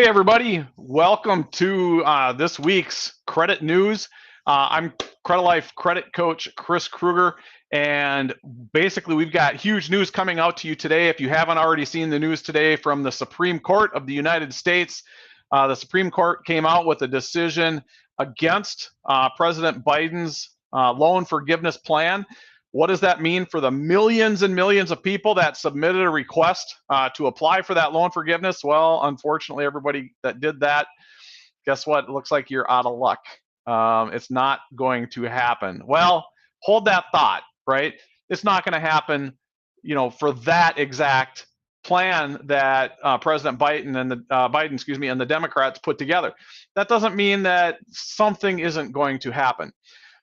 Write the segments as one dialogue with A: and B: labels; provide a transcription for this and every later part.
A: Hey everybody, welcome to this week's credit news. I'm Credilife credit coach Chris Kruger, and basically we've got huge news coming out to you today. If you haven't already seen the news today from the Supreme Court of the United States, the Supreme Court came out with a decision against President Biden's loan forgiveness plan. What does that mean for the millions and millions of people that submitted a request to apply for that loan forgiveness? Well, unfortunately, everybody that did that, guess what? It looks like you're out of luck. It's not going to happen. Well, hold that thought, right? It's not going to happen, for that exact plan that President Biden and the Democrats put together. That doesn't mean that something isn't going to happen.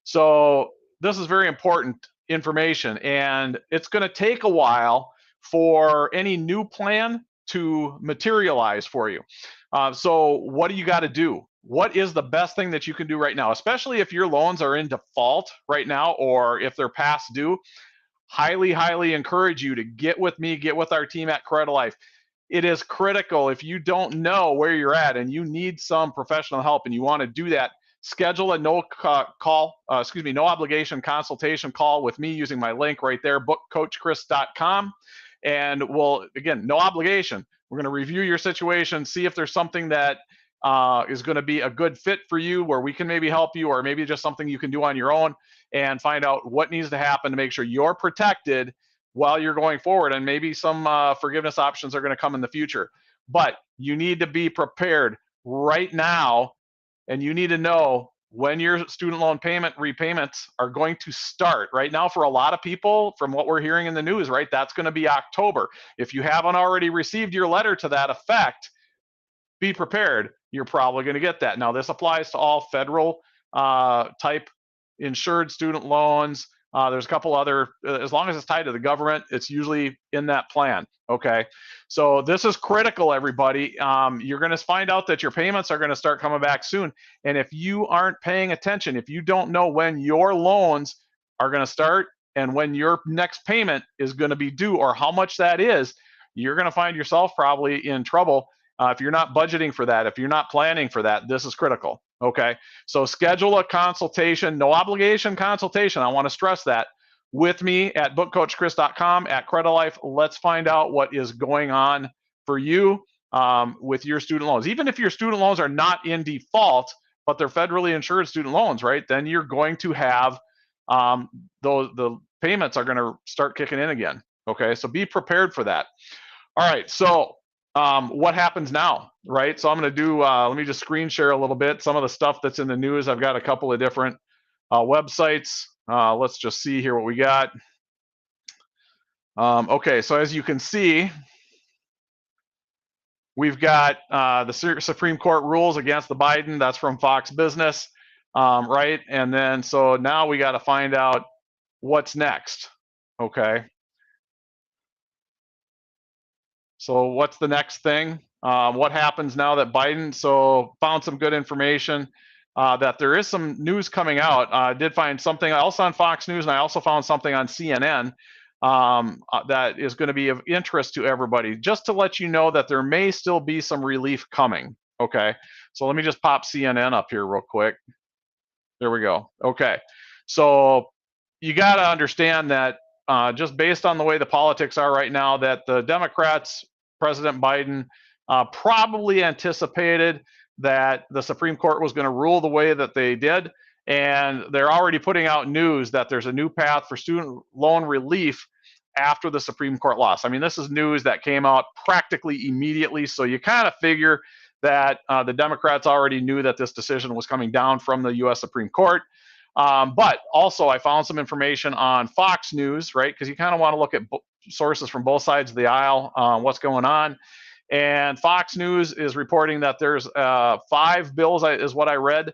A: So this is very important information, and it's going to take a while for any new plan to materialize for you. So what do you got to do? What is the best thing that you can do right now, especially if your loans are in default right now or if they're past due? Highly encourage you to get with me, get with our team at Credilife. It is critical. If you don't know where you're at and you need some professional help and you want to do that, schedule a no obligation consultation call with me using my link right there, bookcoachchris.com. And again, no obligation. We're going to review your situation, see if there's something that is going to be a good fit for you where we can maybe help you, or maybe just something you can do on your own, and find out what needs to happen to make sure you're protected while you're going forward. And maybe some forgiveness options are going to come in the future. But you need to be prepared right now, and you need to know when your student loan repayments are going to start. Right now, for a lot of people, from what we're hearing in the news, right, that's going to be October. If you haven't already received your letter to that effect, be prepared. You're probably going to get that. Now, this applies to all federal type insured student loans. There's a couple other, as long as it's tied to the government, it's usually in that plan. Okay. So this is critical, everybody. You're going to find out that your payments are going to start coming back soon. And if you aren't paying attention, if you don't know when your loans are going to start and when your next payment is going to be due or how much that is, you're going to find yourself probably in trouble. If you're not budgeting for that, if you're not planning for that, this is critical. Okay, so schedule a consultation, no obligation consultation. I want to stress that, with me at bookcoachchris.com at Credilife. Let's find out what is going on for you with your student loans. Even if your student loans are not in default, but they're federally insured student loans, right? Then you're going to have the payments are going to start kicking in again. Okay, so be prepared for that. All right, so what happens now, right? So I'm going to do, let me just screen share a little bit, some of the stuff that's in the news. I've got a couple of different websites. Let's just see here what we got. Okay, so as you can see, we've got the Supreme Court rules against the Biden. That's from Fox Business, right? And then, so now we got to find out what's next, okay? So what's the next thing? What happens now that Biden, so found some good information that there is some news coming out. I did find something else on Fox News, and I also found something on CNN that is going to be of interest to everybody, just to let you know that there may still be some relief coming. Okay, so let me just pop CNN up here real quick. There we go. Okay, so you got to understand that just based on the way the politics are right now, that the Democrats, President Biden, probably anticipated that the Supreme Court was going to rule the way that they did, and they're already putting out news that there's a new path for student loan relief after the Supreme Court loss. I mean, this is news that came out practically immediately, so you kind of figure that the Democrats already knew that this decision was coming down from the U.S. Supreme Court. But also, I found some information on Fox News, right? Because you kind of want to look at sources from both sides of the aisle, what's going on. And Fox News is reporting that there's 5 bills, is what I read,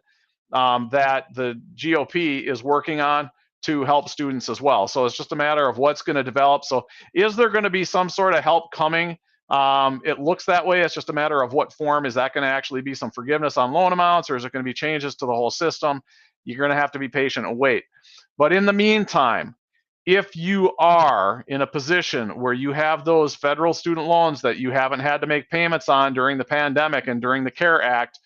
A: that the GOP is working on to help students as well. So it's just a matter of what's going to develop. So is there going to be some sort of help coming? It looks that way. It's just a matter of what form. Is that going to actually be some forgiveness on loan amounts, or is it going to be changes to the whole system? You're going to have to be patient and wait. But in the meantime, if you are in a position where you have those federal student loans that you haven't had to make payments on during the pandemic and during the CARE Act,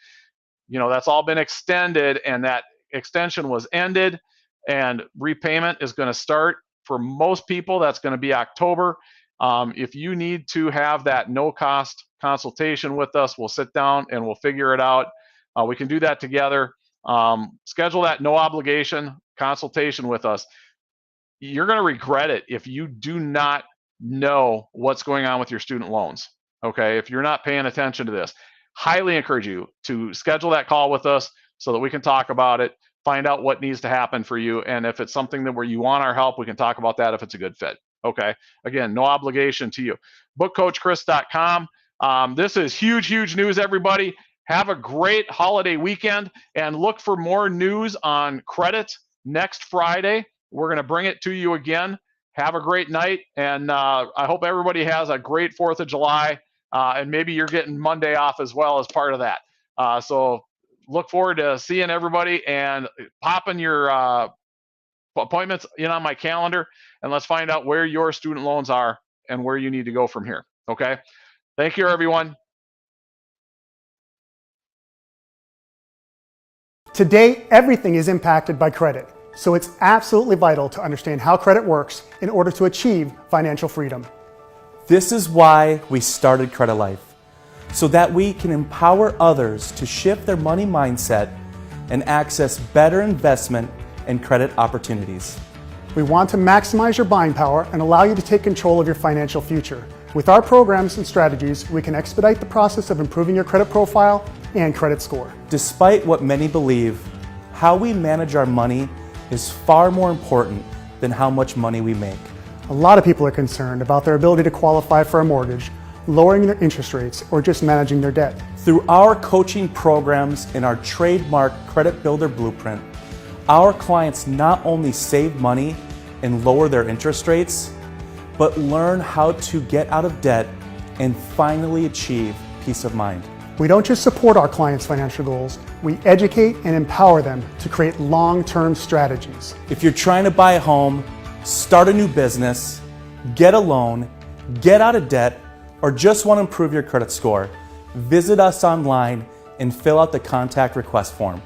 A: that's all been extended, and that extension was ended, and repayment is going to start. For most people, that's going to be October. If you need to have that no-cost consultation with us, we'll sit down and we'll figure it out. We can do that together. Schedule that no obligation consultation with us. You're going to regret it if you do not know what's going on with your student loans. Okay, if you're not paying attention to this, highly encourage you to schedule that call with us so that we can talk about it, find out what needs to happen for you, and if it's something that where you want our help, we can talk about that if it's a good fit. Okay, again, no obligation to you. BookCoachChris.com. This is huge news, everybody. Have a great holiday weekend, and look for more news on credit next Friday. We're going to bring it to you again. Have a great night, and I hope everybody has a great 4th of July, and maybe you're getting Monday off as well as part of that. So look forward to seeing everybody and popping your appointments in on my calendar, and let's find out where your student loans are and where you need to go from here. Okay? Thank you, everyone.
B: Today, everything is impacted by credit, so it's absolutely vital to understand how credit works in order to achieve financial freedom.
C: This is why we started Credilife, so that we can empower others to shift their money mindset and access better investment and credit opportunities.
B: We want to maximize your buying power and allow you to take control of your financial future. With our programs and strategies, we can expedite the process of improving your credit profile and credit score.
C: Despite what many believe, how we manage our money is far more important than how much money we make.
B: A lot of people are concerned about their ability to qualify for a mortgage, lowering their interest rates, or just managing their debt.
C: Through our coaching programs and our trademark Credit Builder Blueprint, our clients not only save money and lower their interest rates, but learn how to get out of debt and finally achieve peace of mind.
B: We don't just support our clients' financial goals, we educate and empower them to create long-term strategies.
C: If you're trying to buy a home, start a new business, get a loan, get out of debt, or just want to improve your credit score, visit us online and fill out the contact request form.